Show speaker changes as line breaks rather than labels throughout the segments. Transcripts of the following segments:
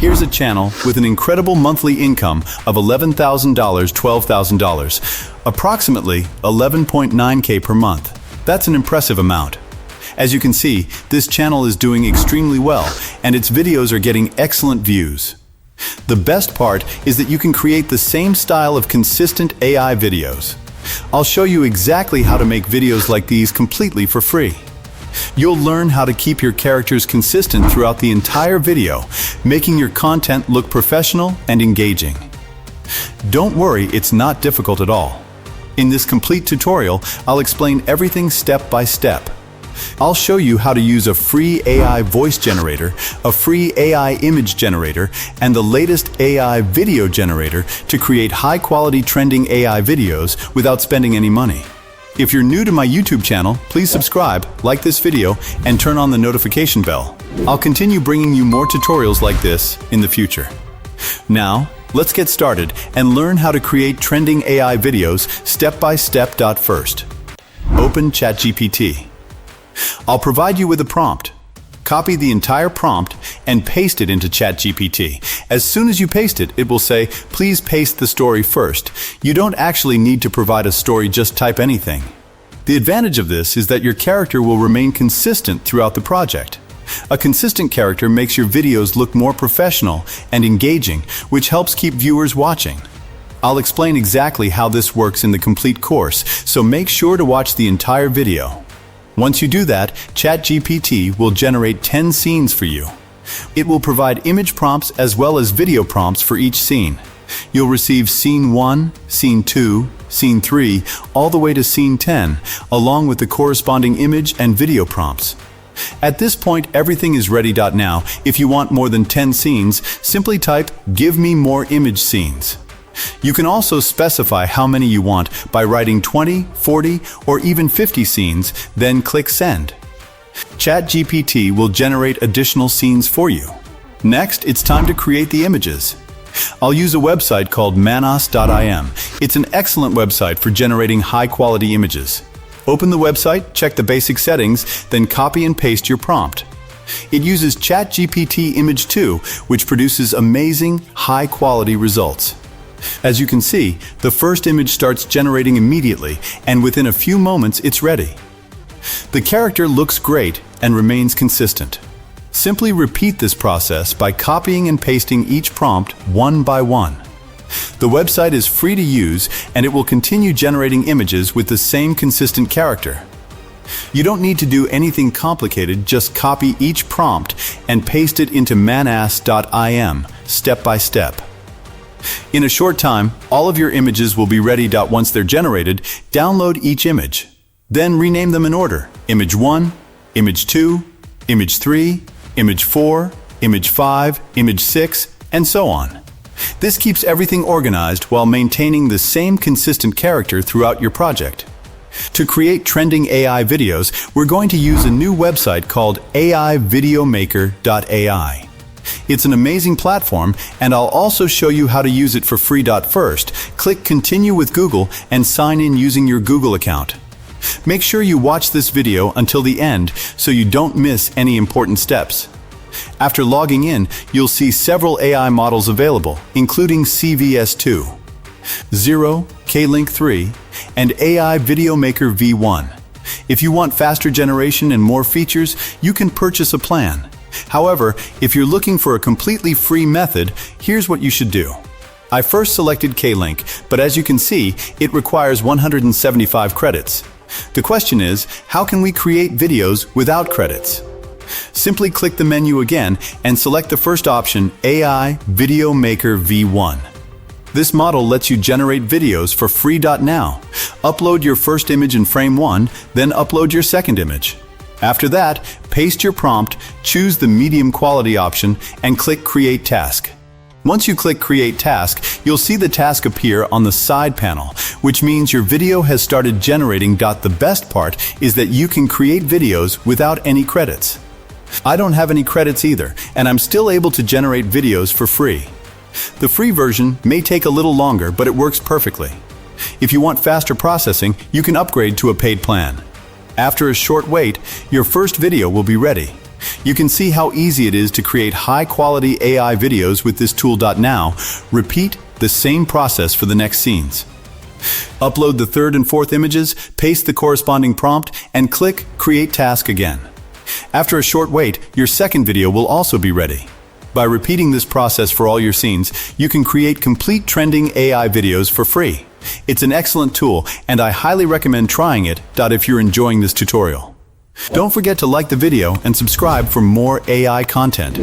Here's a channel with an incredible monthly income of $11,000, $12,000, approximately 11.9K per month. That's an impressive amount. As you can see, this channel is doing extremely well, and its videos are getting excellent views. The best part is that you can create the same style of consistent AI videos. I'll show you exactly how to make videos like these completely for free. You'll learn how to keep your characters consistent throughout the entire video, making your content look professional and engaging. Don't worry, it's not difficult at all. In this complete tutorial, I'll explain everything step by step. I'll show you how to use a free AI voice generator, a free AI image generator, and the latest AI video generator to create high-quality trending AI videos without spending any money. If you're new to my YouTube channel, please subscribe, like this video, and turn on the notification bell. I'll continue bringing you more tutorials like this in the future. Now, let's get started and learn how to create trending AI videos step by step. First, open ChatGPT. I'll provide you with a prompt. Copy the entire prompt and paste it into ChatGPT. As soon as you paste it, it will say, please paste the story first. You don't actually need to provide a story, just type anything. The advantage of this is that your character will remain consistent throughout the project. A consistent character makes your videos look more professional and engaging, which helps keep viewers watching. I'll explain exactly how this works in the complete course, so make sure to watch the entire video. Once you do that, ChatGPT will generate 10 scenes for you. It will provide image prompts as well as video prompts for each scene. You'll receive scene 1, scene 2, scene 3, all the way to scene 10, along with the corresponding image and video prompts. At this point, everything is ready. Now, if you want more than 10 scenes, simply type, "Give me more image scenes." You can also specify how many you want by writing 20, 40, or even 50 scenes, then click Send. ChatGPT will generate additional scenes for you. Next, it's time to create the images. I'll use a website called Monetize.im. It's an excellent website for generating high-quality images. Open the website, check the basic settings, then copy and paste your prompt. It uses ChatGPT Image 2, which produces amazing, high-quality results. As you can see, the first image starts generating immediately, and within a few moments it's ready. The character looks great and remains consistent. Simply repeat this process by copying and pasting each prompt one by one. The website is free to use, and it will continue generating images with the same consistent character. You don't need to do anything complicated, just copy each prompt and paste it into Monetize.im step by step. In a short time, all of your images will be ready. Once they're generated, download each image. Then rename them in order: Image 1, Image 2, Image 3, Image 4, Image 5, Image 6, and so on. This keeps everything organized while maintaining the same consistent character throughout your project. To create trending AI videos, we're going to use a new website called AIVideomaker.ai. It's an amazing platform, and I'll also show you how to use it for free. First, click Continue with Google and sign in using your Google account. Make sure you watch this video until the end so you don't miss any important steps. After logging in, you'll see several AI models available, including CVS2, 0, K-Link 3, and AI Video Maker V1. If you want faster generation and more features, you can purchase a plan. However, if you're looking for a completely free method, here's what you should do. I first selected K-Link, but as you can see, it requires 175 credits. The question is, how can we create videos without credits? Simply click the menu again and select the first option, AI Video Maker V1. This model lets you generate videos for free. Now, upload your first image in frame 1, then upload your second image. After that, paste your prompt, choose the medium quality option, and click Create Task. Once you click Create Task, you'll see the task appear on the side panel, which means your video has started generating. The best part is that you can create videos without any credits. I don't have any credits either, and I'm still able to generate videos for free. The free version may take a little longer, but it works perfectly. If you want faster processing, you can upgrade to a paid plan. After a short wait, your first video will be ready. You can see how easy it is to create high-quality AI videos with this tool. Now, repeat the same process for the next scenes. Upload the third and fourth images, paste the corresponding prompt, and click Create Task again. After a short wait, your second video will also be ready. By repeating this process for all your scenes, you can create complete trending AI videos for free. It's an excellent tool, and I highly recommend trying it. If you're enjoying this tutorial, don't forget to like the video and subscribe for more AI content.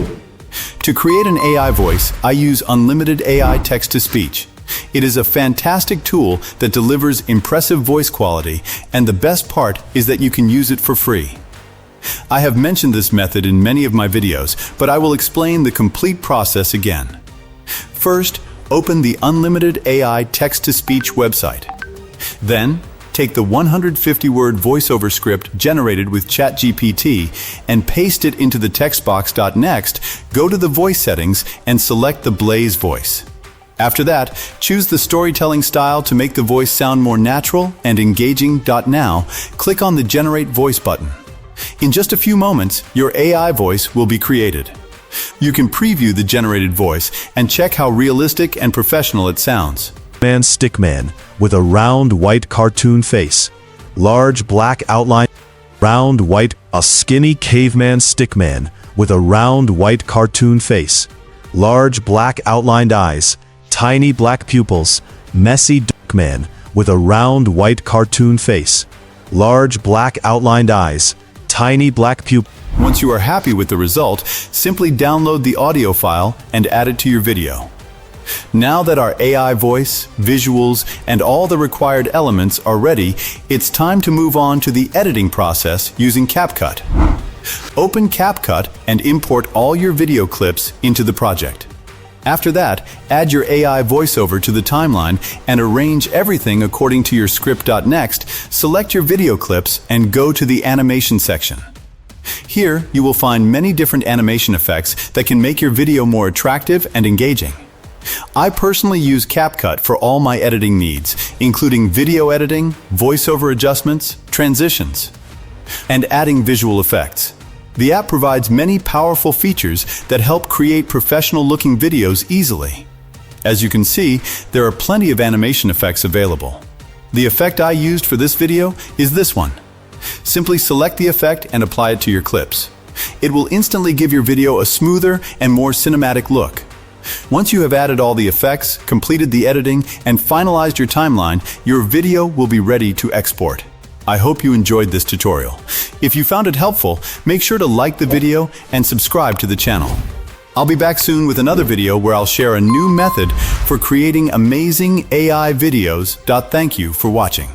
To create an AI voice, I use unlimited AI text-to-speech. It is a fantastic tool that delivers impressive voice quality, and the best part is that you can use it for free. I have mentioned this method in many of my videos, but I will explain the complete process again. First, open the Unlimited AI Text-to-Speech website. Then, take the 150-word voiceover script generated with ChatGPT and paste it into the text box. Next, go to the voice settings and select the Blaze voice. After that, choose the storytelling style to make the voice sound more natural and engaging. Now, click on the Generate Voice button. In just a few moments, your AI voice will be created. You can preview the generated voice and check how realistic and professional it sounds.
Man stickman with a round white cartoon face, large black outline, round white, a skinny caveman stickman with a round white cartoon face, large black outlined eyes, tiny black pupils, messy duckman with a round white cartoon face, large black outlined eyes, tiny black pupils.
Once you are happy with the result, simply download the audio file and add it to your video. Now that our AI voice, visuals, and all the required elements are ready, it's time to move on to the editing process using CapCut. Open CapCut and import all your video clips into the project. After that, add your AI voiceover to the timeline and arrange everything according to your script. Next, select your video clips and go to the animation section. Here, you will find many different animation effects that can make your video more attractive and engaging. I personally use CapCut for all my editing needs, including video editing, voiceover adjustments, transitions, and adding visual effects. The app provides many powerful features that help create professional-looking videos easily. As you can see, there are plenty of animation effects available. The effect I used for this video is this one. Simply select the effect and apply it to your clips. It will instantly give your video a smoother and more cinematic look. Once you have added all the effects, completed the editing, and finalized your timeline, your video will be ready to export. I hope you enjoyed this tutorial. If you found it helpful, make sure to like the video and subscribe to the channel. I'll be back soon with another video where I'll share a new method for creating amazing AI videos. Thank you for watching.